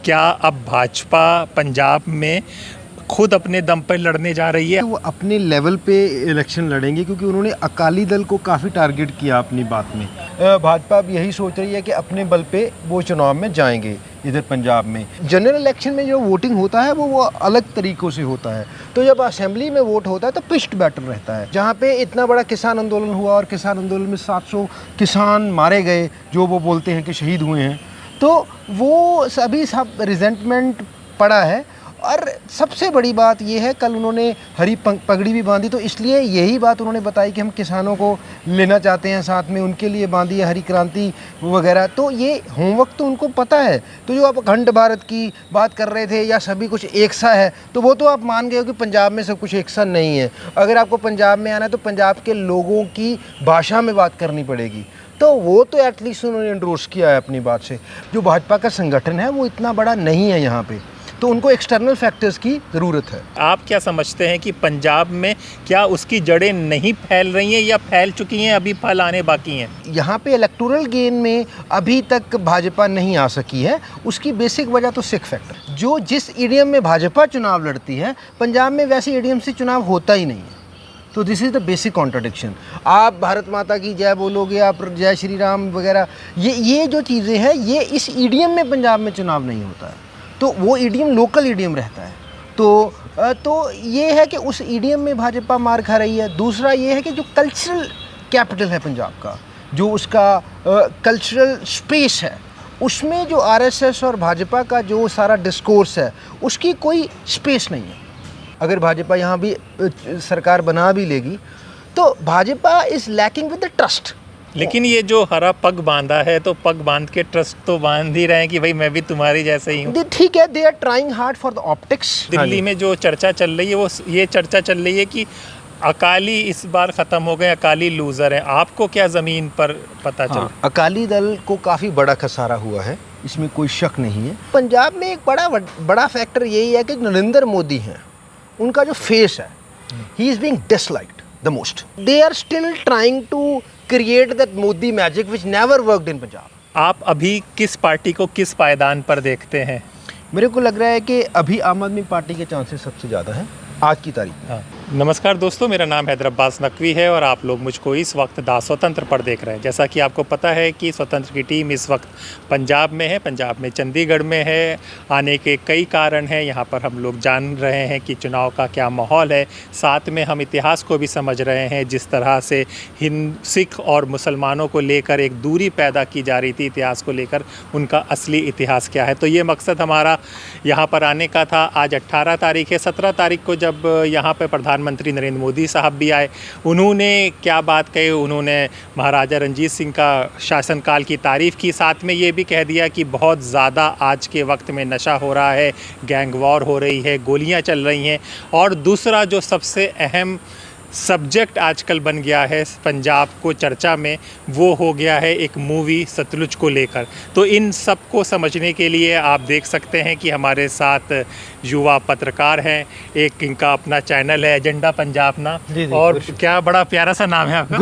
क्या अब भाजपा पंजाब में खुद अपने दम पर लड़ने जा रही है? वो अपने लेवल पे इलेक्शन लड़ेंगे क्योंकि उन्होंने अकाली दल को काफ़ी टारगेट किया अपनी बात में। भाजपा अब यही सोच रही है कि अपने बल पे वो चुनाव में जाएंगे। इधर पंजाब में जनरल इलेक्शन में जो वोटिंग होता है वो अलग तरीक़ों से होता है, तो जब असेंबली में वोट होता है तो पिच्ड बैटल रहता है। जहाँ पे इतना बड़ा किसान आंदोलन हुआ और किसान आंदोलन में 700 किसान मारे गए, जो वो बोलते हैं कि शहीद हुए हैं, तो वो सभी सब रिजेंटमेंट पड़ा है। और सबसे बड़ी बात ये है, कल उन्होंने हरी पगड़ी भी बांधी, तो इसलिए यही बात उन्होंने बताई कि हम किसानों को लेना चाहते हैं साथ में, उनके लिए बांधी है हरी क्रांति वगैरह। तो ये होमवर्क तो उनको पता है। तो जो आप अखंड भारत की बात कर रहे थे या सभी कुछ एक सा है, तो वो तो आप मान गए हो कि पंजाब में सब कुछ एक सा नहीं है। अगर आपको पंजाब में आना है तो पंजाब के लोगों की भाषा में बात करनी पड़ेगी। तो वो तो एटलीस्ट उन्होंने एंडोर्स किया है अपनी बात से। जो भाजपा का संगठन है वो इतना बड़ा नहीं है यहाँ पे, तो उनको एक्सटर्नल फैक्टर्स की ज़रूरत है। आप क्या समझते हैं कि पंजाब में क्या उसकी जड़ें नहीं फैल रही हैं या फैल चुकी हैं, अभी फल आने बाकी हैं? यहाँ पे इलेक्टोरल गेन में अभी तक भाजपा नहीं आ सकी है। उसकी बेसिक वजह तो सिख फैक्टर, जो जिस ईडीएम में भाजपा चुनाव लड़ती है, पंजाब में वैसे ईडीएम से चुनाव होता ही नहीं है। तो this is the basic contradiction. आप भारत माता की जय बोलोगे, आप जय श्री राम वगैरह, ये जो चीज़ें हैं, ये इस ईडीएम में पंजाब में चुनाव नहीं होता है। तो वो ईडीएम लोकल ईडीएम रहता है। तो ये है कि उस ईडीएम में भाजपा मार खा रही है। दूसरा ये है कि जो कल्चरल कैपिटल है पंजाब का, जो उसका कल्चरल स्पेस है, उसमें जो आरएसएस और भाजपा का जो सारा डिस्कोर्स है, उसकी कोई स्पेस नहीं है। अगर भाजपा यहाँ भी सरकार बना भी लेगी तो Bhajpa is lacking with the trust. लेकिन ये जो हरा पग बांधा है, तो पग बांध के ट्रस्ट तो बांध ही रहे हैं कि भाई मैं भी तुम्हारी जैसे ही हूँ। ठीक है, they are trying hard for the optics. Delhi में जो चर्चा चल रही है, वो ये चर्चा चल रही है कि अकाली इस बार ख़त्म हो गए, अकाली लूज़र है। आपको क्या ज़मीन पर पता चला? अकाली दल को काफ़ी बड़ा खसारा हुआ है, इसमें कोई शक नहीं है। पंजाब में एक बड़ा फैक्टर यही है कि नरेंद्र मोदी हैं, उनका जो फेस है, he is being disliked the most. They are still trying to create that Modi magic which never worked in Punjab. आप अभी किस पार्टी को किस पायदान पर देखते हैं? मेरे को लग रहा है कि अभी आम आदमी पार्टी के चांसेस सबसे ज़्यादा हैं आज की तारीख में। हाँ, नमस्कार दोस्तों, मेरा नाम हैदर अब्बास नकवी है और आप लोग मुझको इस वक्त दा स्वतंत्र पर देख रहे हैं। जैसा कि आपको पता है कि स्वतंत्र की टीम इस वक्त पंजाब में है, पंजाब में चंडीगढ़ में है। आने के कई कारण हैं, यहाँ पर हम लोग जान रहे हैं कि चुनाव का क्या माहौल है। साथ में हम इतिहास को भी समझ रहे हैं, जिस तरह से सिख और मुसलमानों को लेकर एक दूरी पैदा की जा रही थी, इतिहास को लेकर उनका असली इतिहास क्या है। तो ये मकसद हमारा यहाँ पर आने का था। आज 18 तारीख है। 17 तारीख को जब यहाँ पर प्रधानमंत्री नरेंद्र मोदी साहब भी आए, उन्होंने क्या बात कही, उन्होंने महाराजा रंजीत सिंह का शासनकाल की तारीफ़ की। साथ में ये भी कह दिया कि बहुत ज़्यादा आज के वक्त में नशा हो रहा है, गैंग वॉर हो रही है, गोलियां चल रही हैं। और दूसरा जो सबसे अहम सब्जेक्ट आजकल बन गया है पंजाब को चर्चा में, वो हो गया है एक मूवी सतलुज को लेकर। तो इन सब को समझने के लिए आप देख सकते हैं कि हमारे साथ युवा पत्रकार हैं। एक इनका अपना चैनल है एजेंडा पंजाब ना, और क्या बड़ा प्यारा सा नाम है आपका?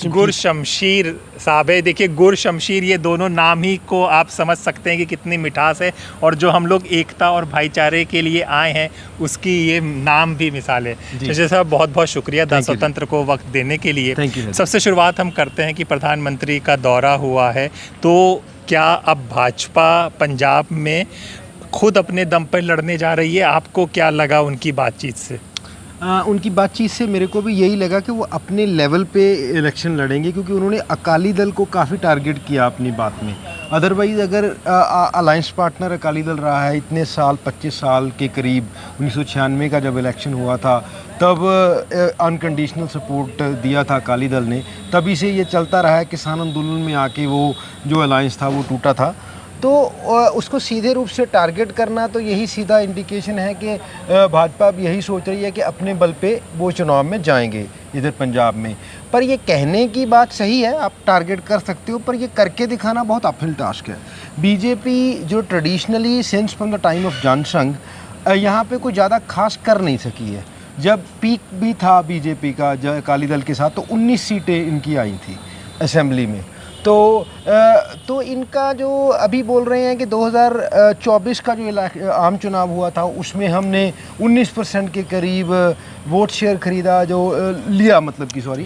गुरशमशीर साहब है। देखिए, गुरशमशीर, ये दोनों नाम ही को आप समझ सकते हैं कि कितनी मिठास है, और जो हम लोग एकता और भाईचारे के लिए आए हैं उसकी ये नाम भी मिसाल है। जैसे साहब, बहुत बहुत शुक्रिया दा स्वतंत्र को वक्त देने के लिए। सबसे शुरुआत हम करते हैं कि प्रधानमंत्री का दौरा हुआ है, तो क्या अब भाजपा पंजाब में खुद अपने दम पर लड़ने जा रही है? आपको क्या लगा उनकी बातचीत से? उनकी बातचीत से मेरे को भी यही लगा कि वो अपने लेवल पे इलेक्शन लड़ेंगे क्योंकि उन्होंने अकाली दल को काफ़ी टारगेट किया अपनी बात में। अदरवाइज़ अगर अलायंस पार्टनर अकाली दल रहा है इतने साल, 25 साल के करीब, 1996 का जब इलेक्शन हुआ था तब अनकंडीशनल सपोर्ट दिया था अकाली दल ने, तभी से ये चलता रहा है। किसान आंदोलन में आके वो जो अलायंस था वो टूटा था। तो उसको सीधे रूप से टारगेट करना, तो यही सीधा इंडिकेशन है कि भाजपा अब यही सोच रही है कि अपने बल पे वो चुनाव में जाएंगे इधर पंजाब में। पर ये कहने की बात सही है, आप टारगेट कर सकते हो, पर ये करके दिखाना बहुत अपहिल टास्क है। बीजेपी जो traditionally since from the time of Jansangh यहाँ पे कोई ज़्यादा खास कर नहीं सकी है। जब पीक भी था बीजेपी का अकाली दल के साथ, तो 19 सीटें इनकी आई थी असेंबली में। तो इनका जो अभी बोल रहे हैं कि 2024 का जो आम चुनाव हुआ था उसमें हमने 19% के करीब वोट शेयर खरीदा, जो लिया, मतलब कि सॉरी,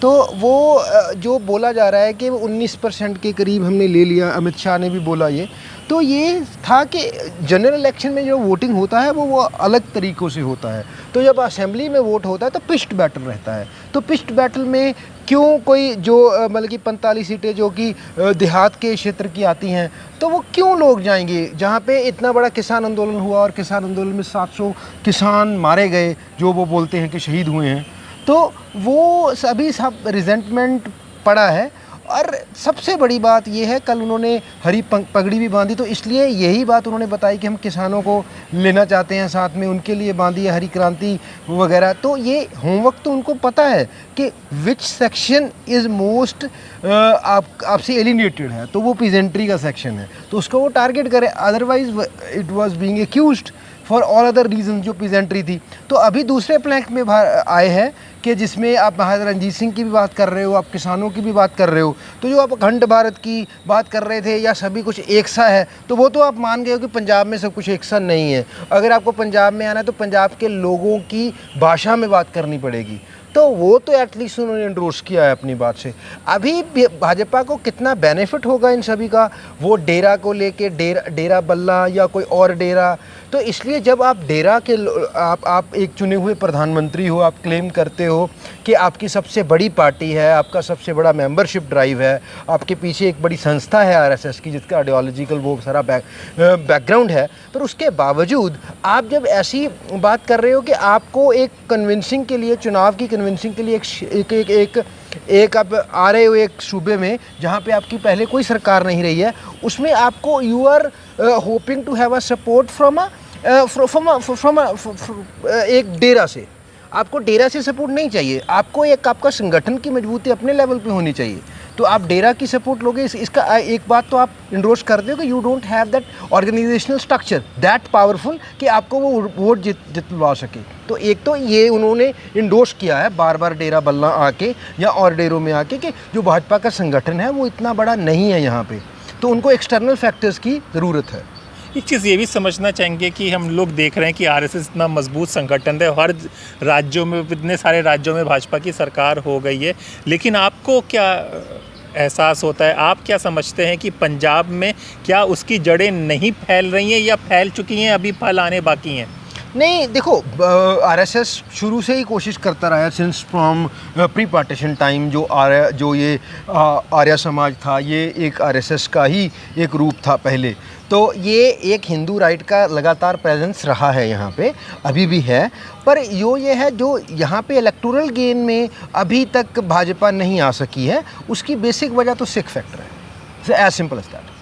तो वो जो बोला जा रहा है कि वो 19% के करीब हमने ले लिया, अमित शाह ने भी बोला ये। तो ये था कि जनरल इलेक्शन में जो वोटिंग होता है वो अलग तरीक़ों से होता है। तो जब असेंबली में वोट होता है तो पिच्ड बैटल रहता है। तो पिच्ड बैटल में क्यों कोई जो मतलब कि 45 सीटें जो कि देहात के क्षेत्र की आती हैं, तो वो क्यों लोग जाएंगे जहाँ पे इतना बड़ा किसान आंदोलन हुआ और किसान आंदोलन में 700 किसान मारे गए, जो वो बोलते हैं कि शहीद हुए हैं। तो वो सभी सब रिजेंटमेंट पड़ा है। और सबसे बड़ी बात ये है, कल उन्होंने हरी पगड़ी भी बांधी, तो इसलिए यही बात उन्होंने बताई कि हम किसानों को लेना चाहते हैं साथ में, उनके लिए बांधी है हरी क्रांति वगैरह। तो ये होमवर्क तो उनको पता है कि विच सेक्शन इज़ मोस्ट आपसे एलिनेटेड है, तो वो पीजेंट्री का सेक्शन है, तो उसको वो टारगेट करे। Otherwise it was being accused for all other reason, जो पीजेंट्री थी। तो अभी दूसरे प्लैंक में आए हैं कि जिसमें आप महाराजा रणजीत सिंह की भी बात कर रहे हो, आप किसानों की भी बात कर रहे हो। तो जो आप अखंड भारत की बात कर रहे थे या सभी कुछ एक सा है, तो वो तो आप मान गए हो कि पंजाब में सब कुछ एक सा नहीं है। अगर आपको पंजाब में आना है तो पंजाब के लोगों की भाषा में बात करनी पड़ेगी। तो वो तो एटलीस्ट उन्होंने एंडोर्स किया है अपनी बात से। अभी भाजपा को कितना बेनिफिट होगा इन सभी का, वो डेरा को लेके, डेरा बल्ला या कोई और डेरा, तो इसलिए जब आप डेरा के आप एक चुने हुए प्रधानमंत्री हो, आप क्लेम करते हो कि आपकी सबसे बड़ी पार्टी है, आपका सबसे बड़ा मेंबरशिप ड्राइव है, आपके पीछे एक बड़ी संस्था है आरएसएस की जिसका आइडियोलॉजिकल वो सारा बैकग्राउंड है, पर उसके बावजूद आप जब ऐसी बात कर रहे हो कि आपको एक कन्विंसिंग के लिए, चुनाव की कन्विंसिंग के लिए एक आप आ रहे हो एक सूबे में जहाँ पे आपकी पहले कोई सरकार नहीं रही है, उसमें आपको you are hoping to have a support from एक डेरा से। आपको डेरा से सपोर्ट नहीं चाहिए, आपको एक आपका संगठन की मजबूती अपने लेवल पे होनी चाहिए। तो आप डेरा की सपोर्ट लोगे, इसका एक बात तो आप इंडोर्स करते हो कि you don't have that organisational structure that powerful कि आपको वो वोट जितवा सके। तो एक तो ये उन्होंने इंडोर्स किया है बार बार डेरा बल्ला आके या और डेरों में आके कि जो भाजपा का संगठन है वो इतना बड़ा नहीं है यहाँ पे, तो उनको एक्सटर्नल फैक्टर्स की ज़रूरत है। एक चीज़ ये भी समझना चाहेंगे कि हम लोग देख रहे हैं कि आरएसएस इतना मजबूत संगठन है, हर राज्यों में, इतने सारे राज्यों में भाजपा की सरकार हो गई है, लेकिन आपको क्या एहसास होता है, आप क्या समझते हैं कि पंजाब में क्या उसकी जड़ें नहीं फैल रही हैं या फैल चुकी हैं, अभी फल आने बाकी हैं? नहीं, देखो, आरएसएस शुरू से ही कोशिश करता रहा है since from pre partition time. जो ये आर्य समाज था, ये एक आरएसएस का ही एक रूप था पहले। तो ये एक हिंदू राइट का लगातार प्रेजेंस रहा है यहाँ पे, अभी भी है। पर ये है जो यहाँ पे इलेक्टोरल गेन में अभी तक भाजपा नहीं आ सकी है, उसकी बेसिक वजह तो सिख फैक्टर है, एज सिंपल एज दैट।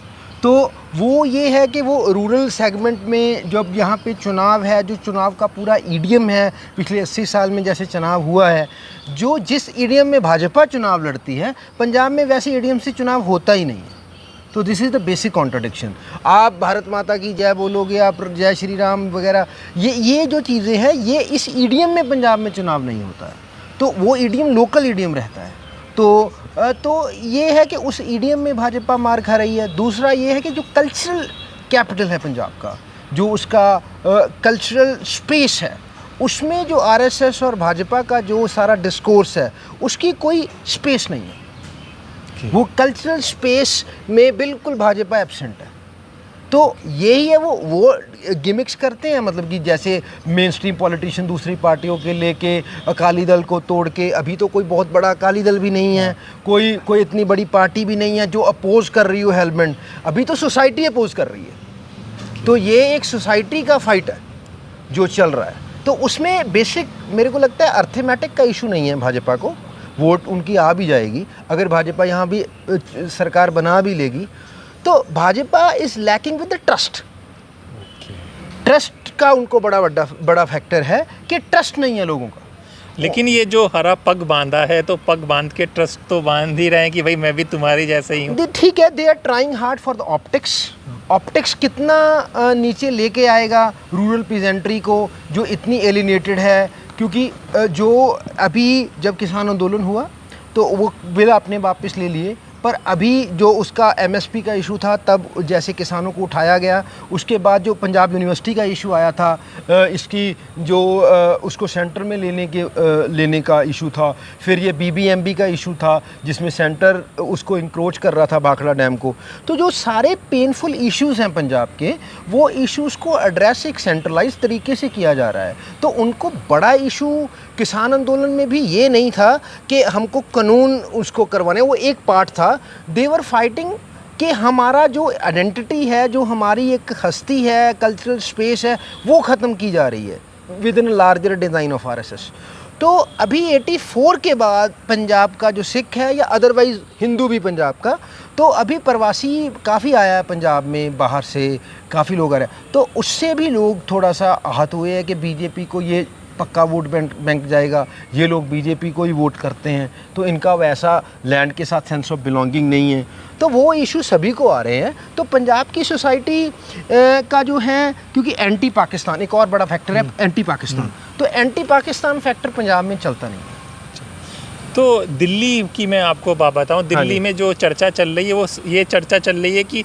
तो वो ये है कि वो रूरल सेगमेंट में जब यहाँ पे चुनाव है, जो चुनाव का पूरा ईडीएम है पिछले 80 साल में जैसे चुनाव हुआ है, जो जिस ईडीएम में भाजपा चुनाव लड़ती है, पंजाब में वैसे ईडीएम से चुनाव होता ही नहीं है। तो this is the basic contradiction. आप भारत माता की जय बोलोगे, आप जय श्री राम वगैरह, ये जो चीज़ें हैं, ये इस ईडीएम में पंजाब में चुनाव नहीं होता है। तो वो ईडीएम लोकल ईडीएम रहता है। तो ये है कि उस ईडीएम में भाजपा मार खा रही है। दूसरा ये है कि जो कल्चरल कैपिटल है पंजाब का, जो उसका कल्चरल स्पेस है, उसमें जो आरएसएस और भाजपा का जो सारा डिस्कोर्स है, उसकी कोई स्पेस नहीं है। वो कल्चरल स्पेस में बिल्कुल भाजपा एब्सेंट है। तो यही है, वो गिमिक्स करते हैं, मतलब कि जैसे मेन स्ट्रीम पॉलिटिशियन दूसरी पार्टियों के लेके अकाली दल को तोड़ के, अभी तो कोई बहुत बड़ा अकाली दल भी नहीं है, कोई इतनी बड़ी पार्टी भी नहीं है जो अपोज कर रही हो हेलमेट, अभी तो सोसाइटी अपोज कर रही है। तो ये एक सोसाइटी का फाइट है जो चल रहा है। तो उसमें बेसिक मेरे को लगता है अर्थमेटिक का इशू नहीं है भाजपा को, वोट उनकी आ भी जाएगी। अगर भाजपा यहाँ भी सरकार बना भी लेगी, तो Bhajpa is lacking with the trust. Trust का उनको बड़ा फैक्टर है कि ट्रस्ट नहीं है लोगों का। लेकिन ये जो हरा पग बांधा है, तो पग बांध के ट्रस्ट तो बांध ही रहे हैं कि भाई मैं भी तुम्हारी जैसे ही हूँ। ठीक है, they are trying hard for the optics कितना नीचे लेके आएगा रूरल पीजेंट्री को जो इतनी एलिनेटेड है। क्योंकि जो अभी जब किसान आंदोलन हुआ तो वो बिल आपने वापस ले लिए, पर अभी जो उसका एमएसपी का इशू था तब जैसे किसानों को उठाया गया, उसके बाद जो पंजाब यूनिवर्सिटी का इशू आया था, इसकी जो उसको सेंटर में लेने का इशू था, फिर ये बीबीएमबी का इशू था जिसमें सेंटर उसको इंक्रोच कर रहा था भाखड़ा डैम को। तो जो सारे पेनफुल इश्यूज़ हैं पंजाब के, वो इश्यूज़ को एड्रेस एक सेंट्रलाइज तरीके से किया जा रहा है। तो उनको बड़ा इशू किसान आंदोलन में भी ये नहीं था कि हमको कानून उसको करवाने, वो एक पार्ट था। देवर फाइटिंग कि हमारा जो आइडेंटिटी है, जो हमारी एक हस्ती है, कल्चरल स्पेस है, वो ख़त्म की जा रही है with in larger design of RSS. तो अभी 84 के बाद पंजाब का जो सिख है या अदरवाइज़ हिंदू भी पंजाब का, तो अभी प्रवासी काफ़ी आया है पंजाब में, बाहर से काफ़ी लोग आ रहे हैं। तो उससे भी लोग थोड़ा सा आहत हुए हैं कि बीजेपी को ये पक्का वोट बैंक जाएगा, ये लोग बीजेपी को ही वोट करते हैं, तो इनका वैसा लैंड के साथ सेंस ऑफ बिलोंगिंग नहीं है। तो वो इशू सभी को आ रहे हैं। तो पंजाब की सोसाइटी का जो है, क्योंकि एंटी पाकिस्तान एक और बड़ा फैक्टर है, एंटी पाकिस्तान, तो एंटी पाकिस्तान फैक्टर पंजाब में चलता नहीं है। तो दिल्ली की मैं आपको बात बताऊँ, दिल्ली में जो चर्चा चल रही है वो ये चर्चा चल रही है कि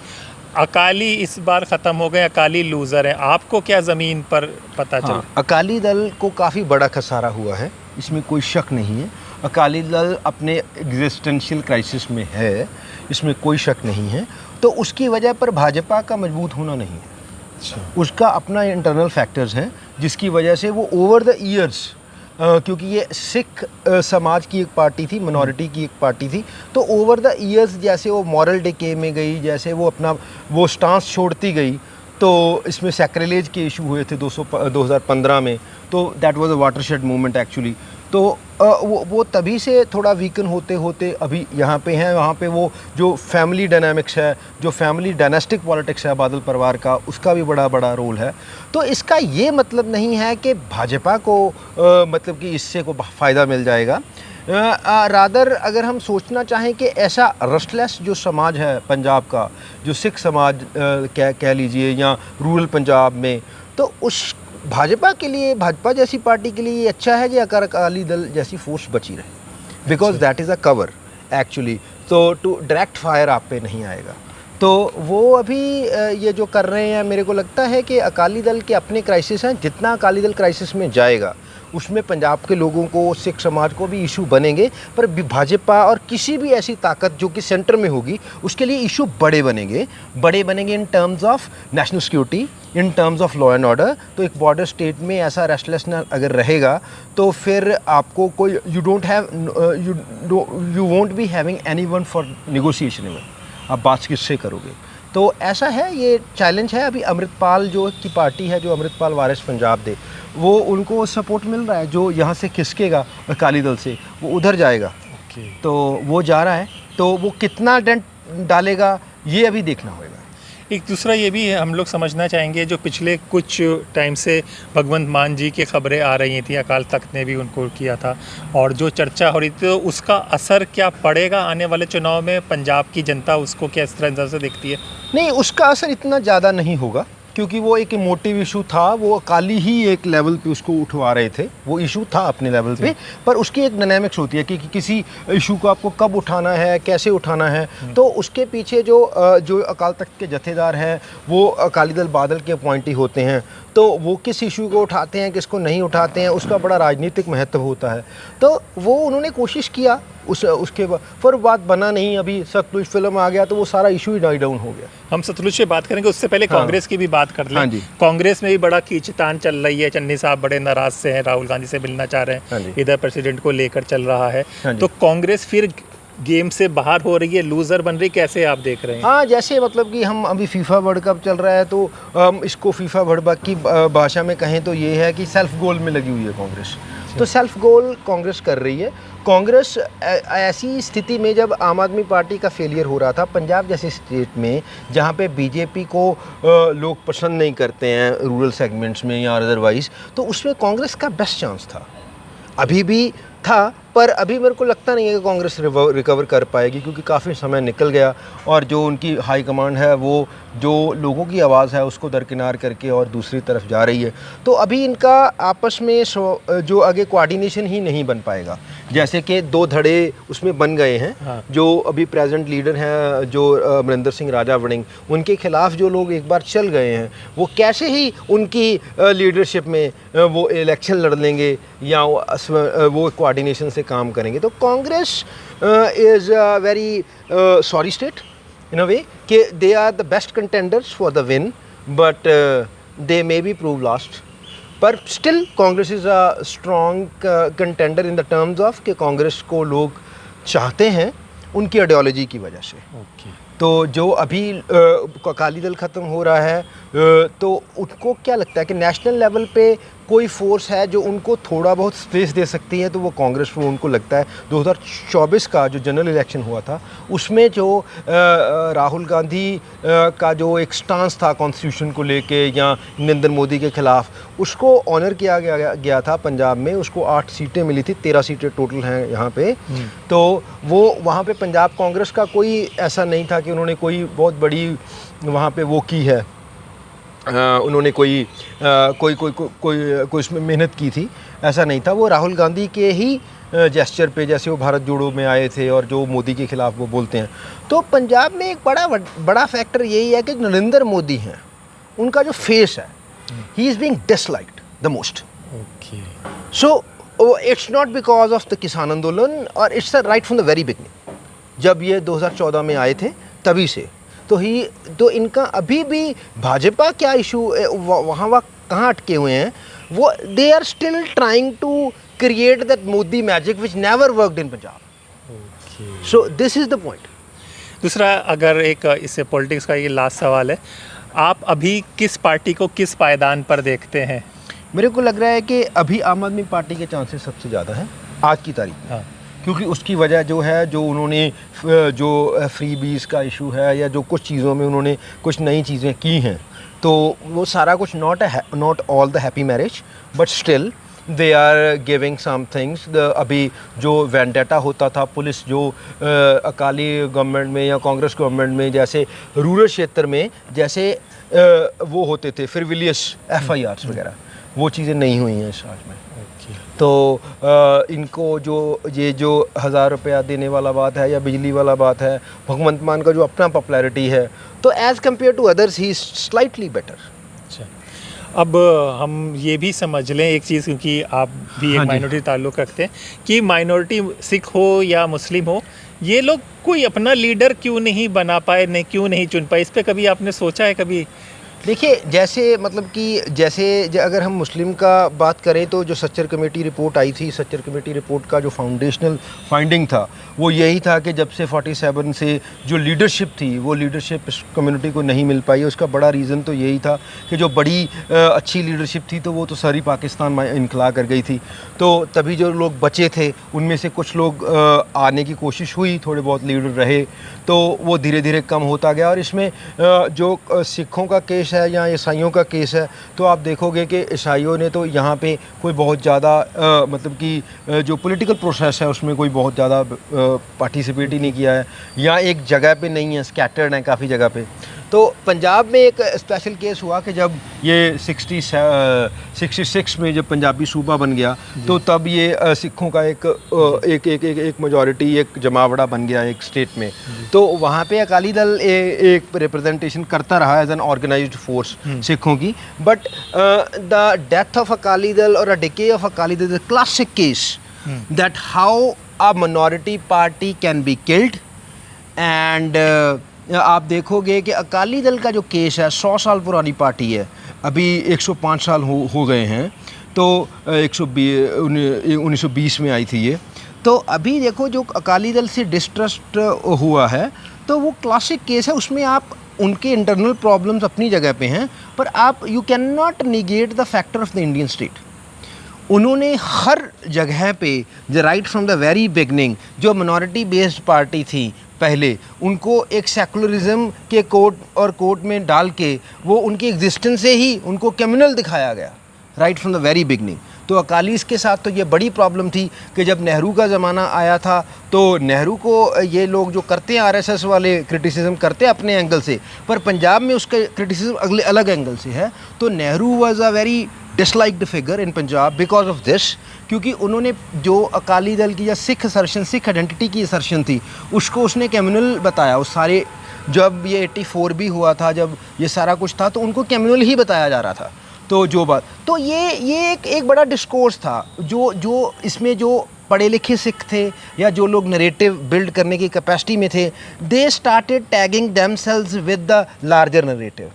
अकाली इस बार ख़त्म हो गए, अकाली लूज़र है। आपको क्या ज़मीन पर पता चला? अकाली दल को काफ़ी बड़ा खसारा हुआ है, इसमें कोई शक नहीं है। अकाली दल अपने एग्जिस्टेंशियल क्राइसिस में है, इसमें कोई शक नहीं है। तो उसकी वजह पर भाजपा का मजबूत होना नहीं है। अच्छा। उसका अपना इंटरनल फैक्टर्स हैं जिसकी वजह से वो ओवर द ईयर्स, क्योंकि ये सिख समाज की एक पार्टी थी, मिनॉरिटी की एक पार्टी थी, तो ओवर द ईयर्स जैसे वो मॉरल डिके में गई, जैसे वो अपना वो स्टांस छोड़ती गई, तो इसमें सैक्रिलेज के इशू हुए थे 2015 में, तो that was a watershed movement actually. तो वो तभी से थोड़ा वीकन होते होते अभी यहाँ पे हैं। वहाँ पे वो जो फैमिली डायनामिक्स है, जो फैमिली डायनेस्टिक पॉलिटिक्स है बादल परिवार का, उसका भी बड़ा रोल है। तो इसका ये मतलब नहीं है कि भाजपा को मतलब कि इससे को फ़ायदा मिल जाएगा। रादर अगर हम सोचना चाहें कि ऐसा रस्टलेस जो समाज है पंजाब का, जो सिख समाज कह लीजिए, या रूरल पंजाब में, तो उस भाजपा के लिए, भाजपा जैसी पार्टी के लिए ये अच्छा है कि अकाली दल जैसी फोर्स बची रहे, because that is a cover actually. तो टू डायरेक्ट फायर आप पे नहीं आएगा। तो वो अभी ये जो कर रहे हैं, मेरे को लगता है कि अकाली दल के अपने क्राइसिस हैं। जितना अकाली दल क्राइसिस में जाएगा उसमें पंजाब के लोगों को, सिख समाज को भी इशू बनेंगे, पर भाजपा और किसी भी ऐसी ताकत जो कि सेंटर में होगी उसके लिए इशू बड़े बनेंगे in terms of national security, in terms of law and order. तो एक बॉर्डर स्टेट में ऐसा रेस्टलेसनेस अगर रहेगा तो फिर आपको कोई you won't be having anyone for negotiation even, आप बात किससे करोगे। तो ऐसा है, ये चैलेंज है। अभी अमृतपाल जो की पार्टी है, जो अमृतपाल वारिस पंजाब दे, वो उनको सपोर्ट मिल रहा है। जो यहाँ से खिसकेगा अकाली दल से वो उधर जाएगा। तो वो जा रहा है, तो वो कितना डेंट डालेगा ये अभी देखना होगा। एक दूसरा ये भी है, हम लोग समझना चाहेंगे, जो पिछले कुछ टाइम से भगवंत मान जी की खबरें आ रही थी, अकाल तख्त ने भी उनको किया था, और जो चर्चा हो रही थी, तो उसका असर क्या पड़ेगा आने वाले चुनाव में? पंजाब की जनता उसको क्या इस तरह से देखती है? नहीं, उसका असर इतना ज़्यादा नहीं होगा, क्योंकि वो एक इमोटिव इशू था। वो अकाली ही एक लेवल पे उसको उठवा रहे थे, वो इशू था अपने लेवल पे, पर उसकी एक डायनामिक्स होती है कि किसी इशू को आपको कब उठाना है, कैसे उठाना है। तो उसके पीछे जो अकाल तख्त के जथेदार हैं, वो अकाली दल बादल के अपॉइंटी होते हैं, तो वो किस इशू को उठाते हैं, किसको नहीं उठाते हैं, उसका बड़ा राजनीतिक महत्व होता है। तो वो उन्होंने कोशिश किया, उसके बाद फिर बात बना नहीं। अभी सतलुज फिल्म आ गया तो वो सारा इशू ही डाई डाउन हो गया। हम सतलुज से बात करेंगे, उससे पहले कांग्रेस की भी बात कर लें। कांग्रेस में भी बड़ा खींचतान चल रही है, चन्नी साहब बड़े नाराज से हैं, राहुल गांधी से मिलना चाह रहे हैं, इधर प्रेसिडेंट को लेकर चल रहा है। तो कांग्रेस फिर गेम से बाहर हो रही है, लूज़र बन रही, कैसे आप देख रहे हैं? हाँ, जैसे मतलब कि हम अभी फीफा वर्ल्ड कप चल रहा है, तो इसको फीफा वर्ल्ड कप की भाषा में कहें तो ये है कि सेल्फ गोल में लगी हुई है कांग्रेस। तो सेल्फ गोल कांग्रेस कर रही है। कांग्रेस ऐसी स्थिति में, जब आम आदमी पार्टी का फेलियर हो रहा था पंजाब जैसे स्टेट में, जहाँ पे बीजेपी को लोग पसंद नहीं करते हैं रूरल सेगमेंट्स में या अदरवाइज़, तो उसमें कांग्रेस का बेस्ट चांस था, अभी भी था, पर अभी मेरे को लगता नहीं है कि कांग्रेस रिकवर कर पाएगी, क्योंकि काफ़ी समय निकल गया और जो उनकी हाई कमांड है वो जो लोगों की आवाज़ है उसको दरकिनार करके और दूसरी तरफ जा रही है। तो अभी इनका आपस में जो आगे कोऑर्डिनेशन ही नहीं बन पाएगा। जैसे कि 2 धड़े उसमें बन गए हैं। हाँ। जो अभी प्रेजेंट लीडर हैं जो अमरिंदर सिंह राजा वड़िंग, उनके खिलाफ जो लोग एक बार चल गए हैं वो कैसे ही उनकी लीडरशिप में वो इलेक्शन लड़ लेंगे या वो कोऑर्डिनेशन से काम करेंगे। तो Congress is a very sorry state in a way कि they are the best contenders for the win, but they may be prove last. पर still Congress is a strong contender in the terms of कि कांग्रेस को लोग चाहते हैं उनकी ideology की वजह से। ओके। तो जो अभी अकाली दल ख़त्म हो रहा है तो उनको क्या लगता है कि नेशनल लेवल पे कोई फोर्स है जो उनको थोड़ा बहुत स्पेस दे सकती है, तो वो कांग्रेस को उनको लगता है। 2024 का जो जनरल इलेक्शन हुआ था उसमें जो राहुल गांधी का जो एक स्टांस था कॉन्स्टिट्यूशन को लेके या नरेंद्र मोदी के ख़िलाफ़, उसको ऑनर किया गया था। पंजाब में उसको 8 सीटें मिली थी, 13 सीटें टोटल हैं यहाँ पे। तो वो वहाँ पे पंजाब कांग्रेस का कोई ऐसा नहीं था कि उन्होंने कोई बहुत बड़ी वहाँ पे वो की है, उन्होंने कोई उसमें मेहनत की थी, ऐसा नहीं था। वो राहुल गांधी के ही जेस्चर पे, जैसे वो भारत जोड़ो में आए थे और जो मोदी के ख़िलाफ़ वो बोलते हैं। तो पंजाब में एक बड़ा फैक्टर यही है कि नरेंद्र मोदी हैं, उनका जो फेस है, he is being disliked the most. Okay. So it's not because of the किसान आंदोलन, और it's right from the very beginning. जब ये 2014 में आए थे तभी से तो इनका अभी भी भाजपा क्या इशू वहाँ कहाँ अटके हुए हैं, वो they are still trying to create that Modi magic which never worked in Punjab. So this is the point. दूसरा, अगर एक इससे पॉलिटिक्स का ये लास्ट सवाल है, आप अभी किस पार्टी को किस पायदान पर देखते हैं? मेरे को लग रहा है कि अभी आम आदमी पार्टी के चांसेस सबसे ज़्यादा हैं आज की तारीख में। हाँ। क्योंकि उसकी वजह जो है, जो उन्होंने जो फ्री बीज का इशू है या जो कुछ चीज़ों में उन्होंने कुछ नई चीज़ें की हैं, तो वो सारा कुछ not all the happy marriage, but still they are giving some things. अभी जो वेंडेटा होता था पुलिस जो अकाली गवर्नमेंट में या कांग्रेस गवर्नमेंट में, जैसे रूरल क्षेत्र में जैसे वो होते थे फ्रिविलियस FIRs वगैरह, वो चीज़ें नहीं हुई हैं इस राज्य में। तो इनको जो 1000 रुपया देने वाला बात है या बिजली वाला बात है, भगवंत मान का जो अपना पॉपुलैरिटी है, तो as compare to others he is slightly better. अच्छा, अब हम ये भी समझ लें एक चीज़, क्योंकि आप भी एक माइनॉरिटी ताल्लुक़ रखते हैं, कि माइनॉरिटी सिख हो या मुस्लिम हो, ये लोग कोई अपना लीडर क्यों नहीं बना पाए, क्यों नहीं चुन पाए? इस पर कभी आपने सोचा है? कभी देखिए, जैसे मतलब कि जैसे अगर हम मुस्लिम का बात करें तो जो सच्चर कमेटी रिपोर्ट आई थी, सच्चर कमेटी रिपोर्ट का जो फाउंडेशनल फाइंडिंग था वो यही था कि जब से 47 से जो लीडरशिप थी वो लीडरशिप इस कम्युनिटी को नहीं मिल पाई। उसका बड़ा रीज़न तो यही था कि जो बड़ी अच्छी लीडरशिप थी तो वो तो सारी पाकिस्तान में इनखला कर गई थी। तो तभी जो लोग बचे थे उनमें से कुछ लोग आने की कोशिश हुई, थोड़े बहुत लीडर रहे, तो वो धीरे धीरे कम होता गया। और इसमें जो सिखों का केस है या ईसाइयों का केस है, तो आप देखोगे कि ईसाइयों ने तो यहाँ पे कोई बहुत ज़्यादा मतलब कि जो पॉलिटिकल प्रोसेस है उसमें कोई बहुत ज़्यादा पार्टिसिपेट ही नहीं किया है, या एक जगह पे नहीं है, स्कैटर्ड है काफ़ी जगह पे। तो पंजाब में एक स्पेशल केस हुआ कि जब ये 66 में जब पंजाबी सूबा बन गया, तो तब ये सिखों का एक मेजॉरिटी, एक जमावड़ा बन गया एक स्टेट में। तो वहाँ पे अकाली दल एक रिप्रेजेंटेशन करता रहा एज एन ऑर्गेनाइज्ड फोर्स सिखों की। But the death of Akali Dal और अ decay of Akali Dal is a classic case that how a minority party can be killed. And आप देखोगे कि अकाली दल का जो केस है 100 साल पुरानी पार्टी है, अभी 105 साल हो गए हैं, तो 1920 में आई थी ये। तो अभी देखो जो अकाली दल से डिस्ट्रस्ट हुआ है तो वो क्लासिक केस है, उसमें आप उनके इंटरनल प्रॉब्लम्स अपनी जगह पे हैं, पर आप you can not negate the factor of the Indian state. उन्होंने हर जगह पे right from the very beginning जो मिनॉरिटी बेस्ड पार्टी थी पहले, उनको एक सेकुलरिज्म के कोर्ट में डाल के वो उनकी एग्जिस्टेंस से ही उनको क्रिमिनल दिखाया गया right from the very beginning. तो अकालीज के साथ तो ये बड़ी प्रॉब्लम थी कि जब नेहरू का ज़माना आया था तो नेहरू को ये लोग जो करते हैं आरएसएस वाले क्रिटिसिज्म करते हैं अपने एंगल से, पर पंजाब में उसका क्रिटिसिज्म अगले अलग एंगल से है। तो Nehru was a very disliked figure in Punjab because of this, क्योंकि उन्होंने जो अकाली दल की या सिख असर्शन, सिख आइडेंटिटी की असर्शन थी, उसको उसने कम्युनल बताया। उस सारे जब ये 84 भी हुआ था, जब ये सारा कुछ था, तो उनको कम्युनल ही बताया जा रहा था। तो जो बात, तो ये एक बड़ा डिस्कोर्स था जो इसमें जो पढ़े लिखे सिख थे या जो लोग नरेटिव बिल्ड करने की कैपेसिटी में थे, they started tagging themselves with the larger narrative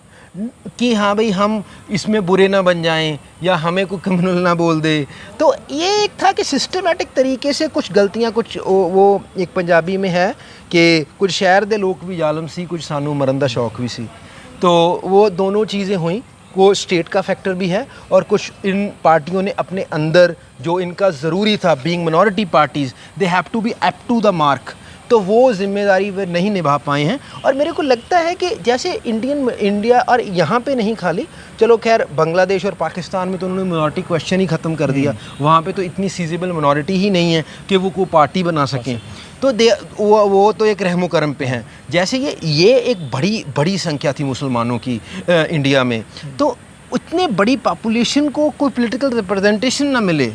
कि हाँ भाई हम इसमें बुरे ना बन जाएं या हमें कोई कम्युनल ना बोल दे। तो ये एक था कि सिस्टमेटिक तरीके से कुछ गलतियाँ, कुछ वो एक पंजाबी में है कि कुछ शहर दे लोग भी जालम सी, कुछ सानू मरन दा शौक भी सी। तो वो दोनों चीज़ें हुई, वो स्टेट का फैक्टर भी है और कुछ इन पार्टियों ने अपने अंदर जो इनका ज़रूरी था, being minority parties, they have to be up to the mark, तो वो जिम्मेदारी वे नहीं निभा पाए हैं। और मेरे को लगता है कि जैसे इंडिया और यहाँ पे नहीं खाली, चलो खैर बांग्लादेश और पाकिस्तान में तो उन्होंने मिनॉरिटी क्वेश्चन ही ख़त्म कर दिया, वहाँ पे तो इतनी सीजेबल मिनॉरिटी ही नहीं है कि वो कोई पार्टी बना सकें, तो वो तो एक रहमो करम पे हैं। जैसे ये एक बड़ी संख्या थी मुसलमानों की इंडिया में, तो उतने बड़ी पॉपुलेशन को कोई पॉलिटिकल रिप्रेजेंटेशन ना मिले,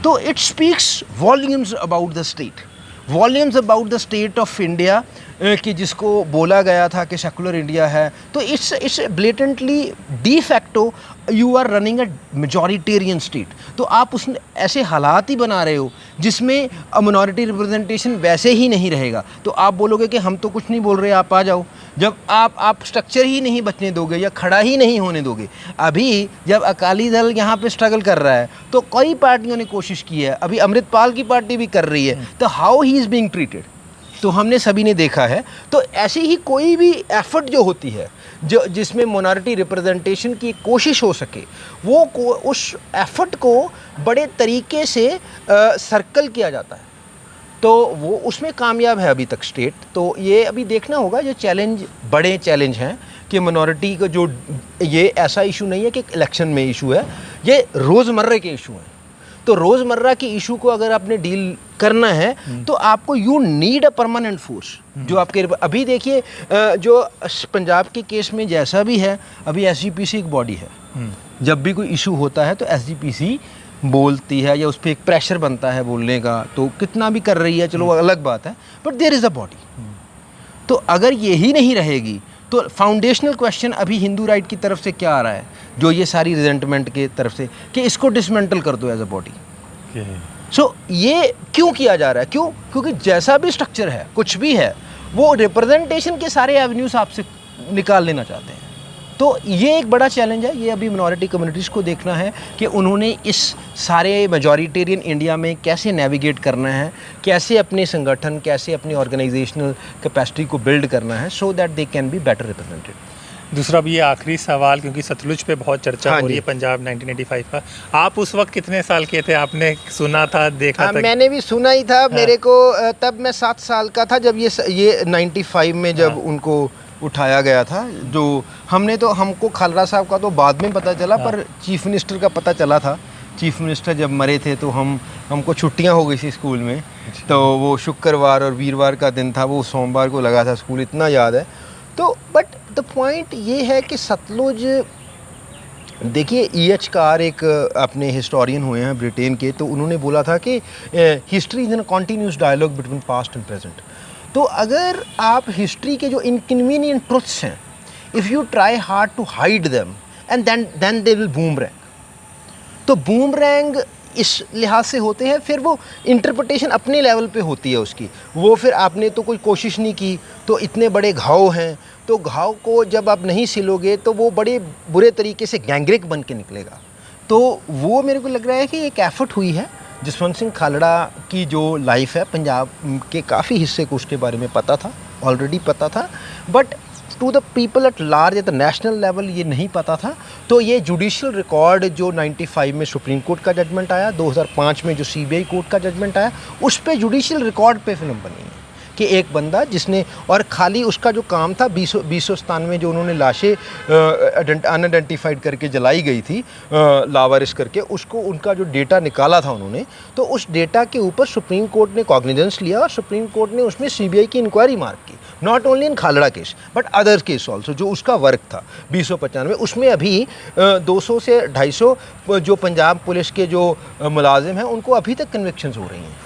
तो it speaks volumes about the state, volumes about the state of India, कि जिसको बोला गया था कि सेकुलर इंडिया है। तो it's blatantly de facto you are running a majoritarian state. तो आप उस ऐसे हालात ही बना रहे हो जिसमें मिनॉरिटी रिप्रेजेंटेशन वैसे ही नहीं रहेगा। तो आप बोलोगे कि हम तो कुछ नहीं बोल रहे, आप आ जाओ, जब आप स्ट्रक्चर ही नहीं बचने दोगे या खड़ा ही नहीं होने दोगे। अभी जब अकाली दल यहाँ पे स्ट्रगल कर रहा है तो कई पार्टियों ने कोशिश की है, अभी अमृतपाल की पार्टी भी कर रही है, तो how he is being treated तो हमने सभी ने देखा है। तो ऐसे ही कोई भी एफर्ट जो होती है जो जिसमें मिनॉरिटी रिप्रेजेंटेशन की कोशिश हो सके, वो उस एफर्ट को बड़े तरीके से सर्कल किया जाता है, तो वो उसमें कामयाब है अभी तक स्टेट। तो ये अभी देखना होगा, जो चैलेंज बड़े चैलेंज हैं कि मिनॉरिटी का जो, ये ऐसा इशू नहीं है कि इलेक्शन में इशू है, ये रोज़मर्रा के इशू हैं। तो रोज़मर्रा के इशू को अगर आपने डील करना है तो आपको you need a permanent force जो आपके, अभी देखिए जो पंजाब के केस में जैसा भी है, अभी एसजीपीसी एक बॉडी है, जब भी कोई इशू होता है तो एसजीपीसी बोलती है या उस पर एक प्रेशर बनता है बोलने का, तो कितना भी कर रही है चलो अलग बात है, but there is a body. तो अगर यही नहीं रहेगी तो फाउंडेशनल क्वेश्चन अभी हिंदू राइट की तरफ से क्या आ रहा है, जो ये सारी रिजेंटमेंट के तरफ से, कि इसको डिसमेंटल कर दो एज अ बॉडी। सो ये क्यों किया जा रहा है? क्योंकि जैसा भी स्ट्रक्चर है, कुछ भी है, वो रिप्रेजेंटेशन के सारे एवेन्यूज आपसे निकाल लेना चाहते हैं। तो ये एक बड़ा चैलेंज है, ये अभी मिनॉरिटी कम्युनिटीज़ को देखना है कि उन्होंने इस सारे मेजॉरिटेरियन इंडिया में कैसे नेविगेट करना है, कैसे अपने संगठन, कैसे अपनी ऑर्गेनाइजेशनल कैपेसिटी को बिल्ड करना है, so that they can be better represented. दूसरा भी ये आखिरी सवाल, क्योंकि सतलुज पे बहुत चर्चा हो रही है पंजाब 1985 का, आप उस वक्त कितने साल के थे? आपने सुना था, देखा था? मैंने भी सुना ही था। मेरे को तब मैं 7 साल का था जब ये 95 में जब उनको उठाया गया था। जो हमको खालरा साहब का तो बाद में पता चला, पर चीफ मिनिस्टर का पता चला था। चीफ मिनिस्टर जब मरे थे तो हमको छुट्टियां हो गई थी स्कूल में, तो वो शुक्रवार और वीरवार का दिन था, वो सोमवार को लगा था स्कूल, इतना याद है। तो बट द पॉइंट ये है कि सतलुज, देखिए EH कार एक अपने हिस्टोरियन हुए हैं ब्रिटेन के, तो उन्होंने बोला था कि history is in continuous dialogue between past and present. तो अगर आप हिस्ट्री के जो इनकन्वीनियंट ट्रुथ्स हैं, if you try hard to hide them and then they will boomerang. तो बूमरैंग इस लिहाज से होते हैं, फिर वो इंटरप्रिटेशन अपने लेवल पे होती है उसकी। वो फिर आपने तो कोई कोशिश नहीं की, तो इतने बड़े घाव हैं, तो घाव को जब आप नहीं सिलोगे तो वो बड़े बुरे तरीके से गैंग्रिक बन के निकलेगा। तो वो मेरे को लग रहा है कि एक एफर्ट हुई है। जसवंत सिंह खालड़ा की जो लाइफ है, पंजाब के काफ़ी हिस्से को उसके बारे में पता था, ऑलरेडी पता था, but to the people at large, at the national level ये नहीं पता था। तो ये जुडिशल रिकॉर्ड जो 95 में सुप्रीम कोर्ट का जजमेंट आया, 2005 में जो CBI कोर्ट का जजमेंट आया, उस पर जुडिशल रिकॉर्ड पे फिल्म बनी है कि एक बंदा जिसने, और खाली उसका जो काम था 2097 जो उन्होंने लाशें अनआइडेंटिफाइड करके जलाई गई थी लावारिस करके, उसको उनका जो डेटा निकाला था उन्होंने, तो उस डेटा के ऊपर सुप्रीम कोर्ट ने कॉग्निजेंस लिया और सुप्रीम कोर्ट ने उसमें सीबीआई की इंक्वायरी मार्क की, not only in Khalra case but other case also. जो उसका वर्क था 2095 उसमें अभी 200 से 250 जो पंजाब पुलिस के जो मुलाजिम हैं उनको अभी तक कन्विक्शंस हो रही हैं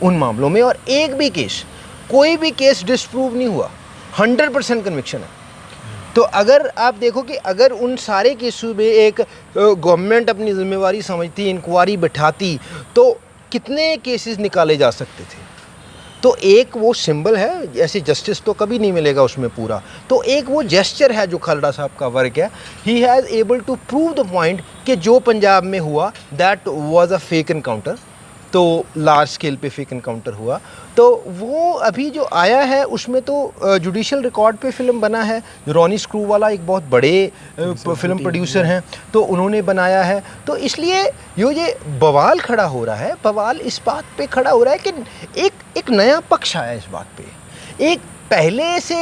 उन मामलों में, और एक भी केस, कोई भी केस डिसप्रूव नहीं हुआ, 100% कन्विक्शन है। तो अगर आप देखो कि अगर उन सारे केसों में एक गवर्नमेंट अपनी जिम्मेवारी समझती, इंक्वायरी बैठाती, तो कितने केसेस निकाले जा सकते थे। तो एक वो सिंबल है, ऐसे जस्टिस तो कभी नहीं मिलेगा उसमें पूरा, तो एक वो जेस्चर है जो खालड़ा साहब का वर्क है। He has able to prove the point कि जो पंजाब में हुआ that was a fake encounter, तो लार्ज स्केल पे फेक एनकाउंटर हुआ। तो वो अभी जो आया है उसमें तो जुडिशल रिकॉर्ड पे फिल्म बना है, रॉनी स्क्रूवाला एक बहुत बड़े फिल्म प्रोड्यूसर हैं, तो उन्होंने बनाया है। तो इसलिए ये बवाल खड़ा हो रहा है, बवाल इस बात पे खड़ा हो रहा है कि एक नया पक्ष आया इस बात पे। एक पहले से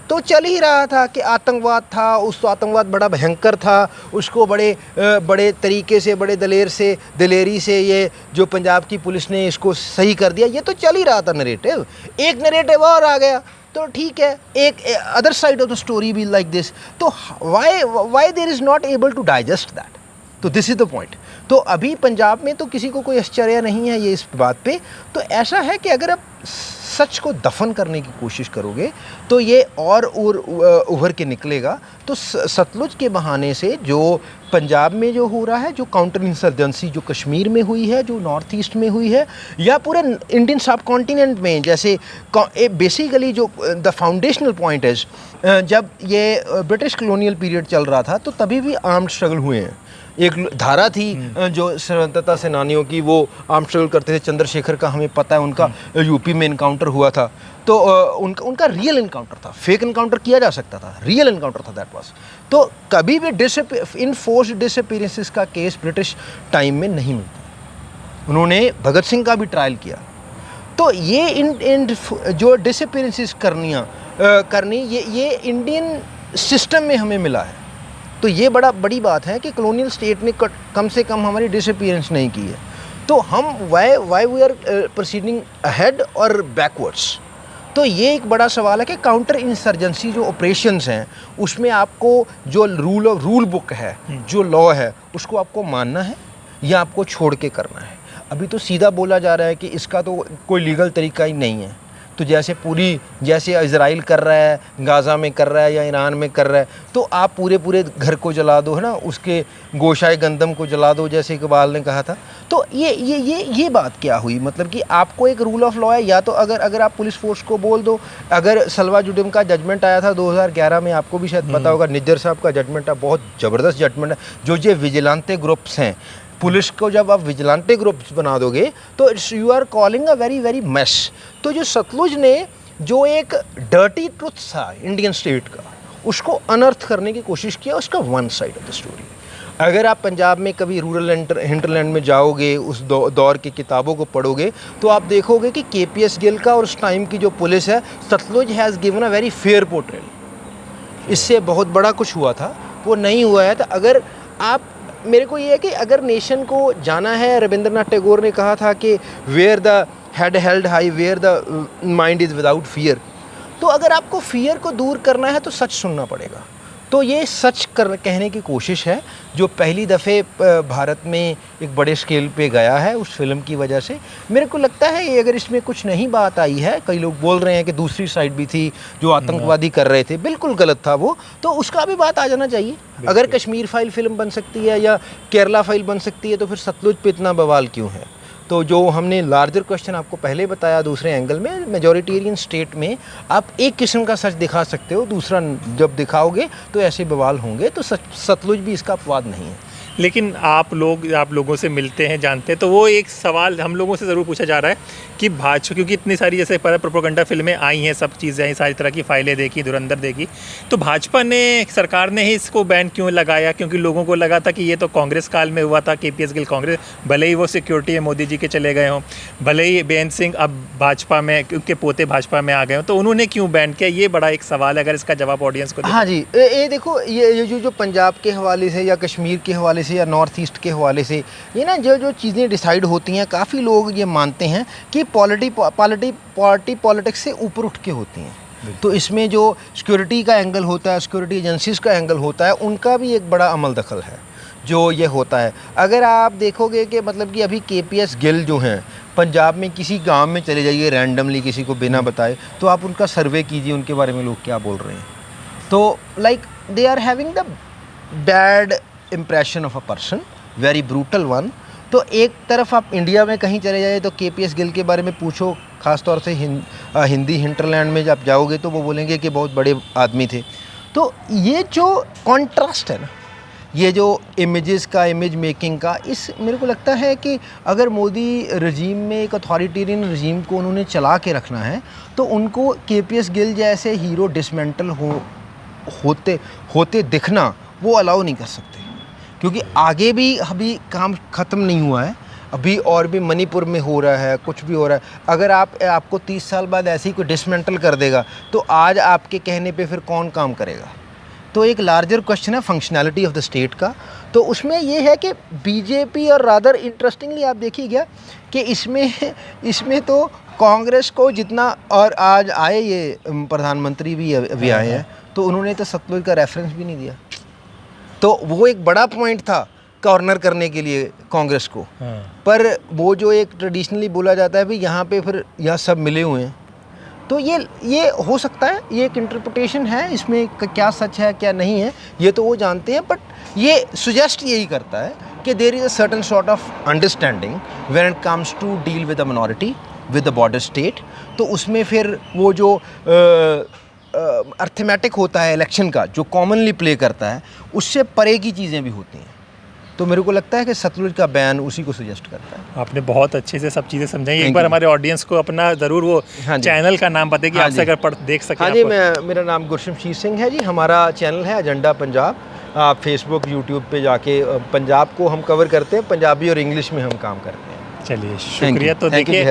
तो चल ही रहा था कि आतंकवाद था, उस आतंकवाद बड़ा भयंकर था, उसको बड़े तरीके से, बड़े दिलेरी से ये जो पंजाब की पुलिस ने इसको सही कर दिया, ये तो चल ही रहा था नरेटिव। एक नरेटिव और आ गया तो ठीक है, एक other side of the story भी लाइक दिस, तो why there is not able to digest that. तो दिस इज़ द पॉइंट। तो अभी पंजाब में तो किसी को कोई आश्चर्य नहीं है ये इस बात पे। तो ऐसा है कि अगर आप सच को दफन करने की कोशिश करोगे तो ये और उभर के निकलेगा। तो सतलुज के बहाने से जो पंजाब में जो हो रहा है, जो काउंटर इंसर्जेंसी जो कश्मीर में हुई है, जो नॉर्थ ईस्ट में हुई है, या पूरे इंडियन सब कॉन्टिनेंट में, जैसे बेसिकली जो द फाउंडेशनल पॉइंट है, जब ये ब्रिटिश कॉलोनियल पीरियड चल रहा था तो तभी भी आर्म्ड स्ट्रगल हुए हैं। एक धारा थी जो स्वतंत्रता सेनानियों की, वो आर्म स्ट्रगल करते थे। चंद्रशेखर का हमें पता है, उनका यूपी में इनकाउंटर हुआ था, तो उनका रियल इनकाउंटर था, फेक इनकाउंटर किया जा सकता था, रियल इनकाउंटर था दैट वाज। तो कभी भी इनफोर्स्ड डिसअपीयरेंसेस का केस ब्रिटिश टाइम में नहीं मिलता। उन्होंने भगत सिंह का भी ट्रायल किया। तो ये जो डिसअपीयरेंसेस करनी ये इंडियन सिस्टम में हमें मिला है। तो ये बड़ी बात है कि कॉलोनियल स्टेट ने कम से कम हमारी डिसअपीयरेंस नहीं की है। तो हम why we are proceeding ahead और बैकवर्ड्स। तो ये एक बड़ा सवाल है कि काउंटर इंसर्जेंसी जो ऑपरेशंस हैं उसमें आपको जो रूल बुक है, जो लॉ है, उसको आपको मानना है या आपको छोड़ के करना है। अभी तो सीधा बोला जा रहा है कि इसका तो कोई लीगल तरीका ही नहीं है। तो जैसे इजराइल कर रहा है, गाज़ा में कर रहा है या ईरान में कर रहा है, तो आप पूरे घर को जला दो, है ना, उसके गोशाए गंदम को जला दो, जैसे इकबाल ने कहा था। तो ये बात क्या हुई? मतलब कि आपको एक रूल ऑफ लॉ है, या तो अगर आप पुलिस फोर्स को बोल दो। अगर सलवा जुडिम का जजमेंट आया था 2011 में, आपको भी शायद पता होगा, निज्जर साहब का जजमेंट है, बहुत ज़बरदस्त जजमेंट है। जो ये विजिलेंटे ग्रुप्स हैं, पुलिस को जब आप विजिलेंटे ग्रुप्स बना दोगे तो you are calling a very very mess. तो जो सतलुज ने जो एक डर्टी ट्रुथ था इंडियन स्टेट का, उसको अनर्थ करने की कोशिश किया, उसका one side of the story. अगर आप पंजाब में कभी रूरल हिंटरलैंड में जाओगे, उस दौर की किताबों को पढ़ोगे, तो आप देखोगे कि केपीएस गिल का और उस टाइम की जो पुलिस है, Sutlej has given a very fair portrayal. इससे बहुत बड़ा कुछ हुआ था वो नहीं हुआ है। तो अगर आप, मेरे को ये है कि अगर नेशन को जाना है, रविंद्रनाथ टैगोर ने कहा था कि where the head held high, where the mind is without fear. तो अगर आपको फियर को दूर करना है तो सच सुनना पड़ेगा। तो ये सच कहने की कोशिश है जो पहली दफ़े भारत में एक बड़े स्केल पे गया है उस फिल्म की वजह से। मेरे को लगता है ये, अगर इसमें कुछ नहीं बात आई है, कई लोग बोल रहे हैं कि दूसरी साइड भी थी जो आतंकवादी कर रहे थे, बिल्कुल गलत था वो, तो उसका भी बात आ जाना चाहिए। अगर कश्मीर फाइल फिल्म बन सकती है या केरला फाइल बन सकती है तो फिर सतलुज पे इतना बवाल क्यों है? तो जो हमने लार्जर क्वेश्चन आपको पहले बताया दूसरे एंगल में, मेजॉरिटेरियन स्टेट में आप एक किस्म का सच दिखा सकते हो, दूसरा जब दिखाओगे तो ऐसे बवाल होंगे। तो सतलुज भी इसका अपवाद नहीं है। लेकिन आप लोगों से मिलते हैं, जानते हैं, तो वो एक सवाल हम लोगों से ज़रूर पूछा जा रहा है कि भाजपा, क्योंकि इतनी सारी जैसे प्रोपेगेंडा फिल्में आई हैं, सब चीज़ें आई, सारी तरह की फाइलें देखी, धुरंधर देखी, तो भाजपा ने, सरकार ने ही इसको बैन क्यों लगाया? क्योंकि लोगों को लगा था कि ये तो कांग्रेस काल में हुआ था, केपीएस गिल कांग्रेस, भले ही वो सिक्योरिटी है मोदी जी के चले गए हों, भले ही बेन सिंह अब भाजपा में, उनके पोते भाजपा में आ गए हों, तो उन्होंने क्यों बैन किया? ये बड़ा एक सवाल है, अगर इसका जवाब ऑडियंस को हाँ जी, ये देखो, ये जो पंजाब के हवाले से या कश्मीर के हवाले से या नॉर्थ ईस्ट के हवाले से, ये ना जो चीज़ें डिसाइड होती हैं, काफ़ी लोग ये मानते हैं कि पार्टी पॉलिटिक्स से ऊपर उठ के होती हैं। तो इसमें जो सिक्योरिटी का एंगल होता है, सिक्योरिटी एजेंसीज का एंगल होता है, उनका भी एक बड़ा अमल दखल है जो ये होता है। अगर आप देखोगे कि मतलब कि अभी केपीएस गिल जो हैं, पंजाब में किसी गांव में चले जाइए रैंडमली, किसी को बिना बताए, तो आप उनका सर्वे कीजिए, उनके बारे में लोग क्या बोल रहे हैं। तो like they are having the bad impression of a person, very brutal one. तो एक तरफ आप इंडिया में कहीं चले जाइए तो केपीएस गिल के बारे में पूछो, ख़ास तौर से हिंदी हिंटरलैंड में जब जाओगे तो वो बोलेंगे कि बहुत बड़े आदमी थे। तो ये जो कॉन्ट्रास्ट है ना, ये जो इमेजेस का, इमेज मेकिंग का, इस मेरे को लगता है कि अगर मोदी रजीम में एक अथॉरिटेरियन रजीम को उन्होंने चला के रखना है, तो उनको केपीएस गिल जैसे हीरो डिसमेंटल होते दिखना वो अलाउ नहीं कर सकते, क्योंकि आगे भी अभी काम ख़त्म नहीं हुआ है, अभी और भी मणिपुर में हो रहा है, कुछ भी हो रहा है। अगर आपको 30 साल बाद ऐसे ही कोई डिसमेंटल कर देगा, तो आज आपके कहने पे फिर कौन काम करेगा? तो एक लार्जर क्वेश्चन है फंक्शनैलिटी ऑफ द स्टेट का। तो उसमें ये है कि बीजेपी, और रादर इंटरेस्टिंगली आप देखिएगा कि इसमें तो कांग्रेस को जितना, और आज आए ये प्रधानमंत्री भी अभी आए हैं, तो उन्होंने तो सतलुज का रेफरेंस भी नहीं दिया। तो वो एक बड़ा पॉइंट था कॉर्नर करने के लिए कांग्रेस को। पर वो जो एक ट्रेडिशनली बोला जाता है भी यहाँ पे फिर यहाँ सब मिले हुए हैं, तो ये हो सकता है, ये एक इंटरप्रिटेशन है, इसमें क्या सच है क्या नहीं है ये तो वो जानते हैं। बट ये सुजेस्ट यही करता है कि there is a certain sort of understanding when it comes to deal with a minority, with the border state. तो उसमें फिर वो जो अर्थमेटिक होता है इलेक्शन का, जो कॉमनली प्ले करता है, उससे परे की चीज़ें भी होती हैं। तो मेरे को लगता है कि सतलुज का बैन उसी को सजेस्ट करता है। आपने बहुत अच्छे से सब चीज़ें समझाई। एक बार हमारे ऑडियंस को अपना ज़रूर वो चैनल का नाम बताइए कि आपसे अगर देख सकें। हाँ जी, मेरा नाम गुरशमशीर सिंह है जी। हमारा चैनल है एजेंडा पंजाब। आप फेसबुक, यूट्यूब पे जाके पंजाब को हम कवर करते हैं, पंजाबी और इंग्लिश में हम काम करते हैं। चलिए, शुक्रिया। तो देखिए,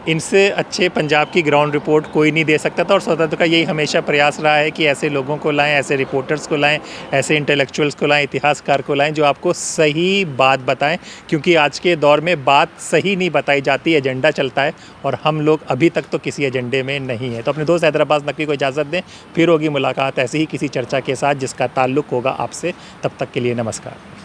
इनसे अच्छे पंजाब की ग्राउंड रिपोर्ट कोई नहीं दे सकता था, और स्वतंत्र का यही हमेशा प्रयास रहा है कि ऐसे लोगों को लाएं, ऐसे रिपोर्टर्स को लाएं, ऐसे इंटेलेक्चुअल्स को लाएं, इतिहासकार को लाएं, जो आपको सही बात बताएं। क्योंकि आज के दौर में बात सही नहीं बताई जाती, एजेंडा चलता है, और हम लोग अभी तक तो किसी एजेंडे में नहीं है। तो अपने दोस्त हैदर अब्बास नकवी को इजाज़त दें, फिर होगी मुलाकात ऐसी ही किसी चर्चा के साथ जिसका ताल्लुक़ होगा आपसे। तब तक के लिए नमस्कार।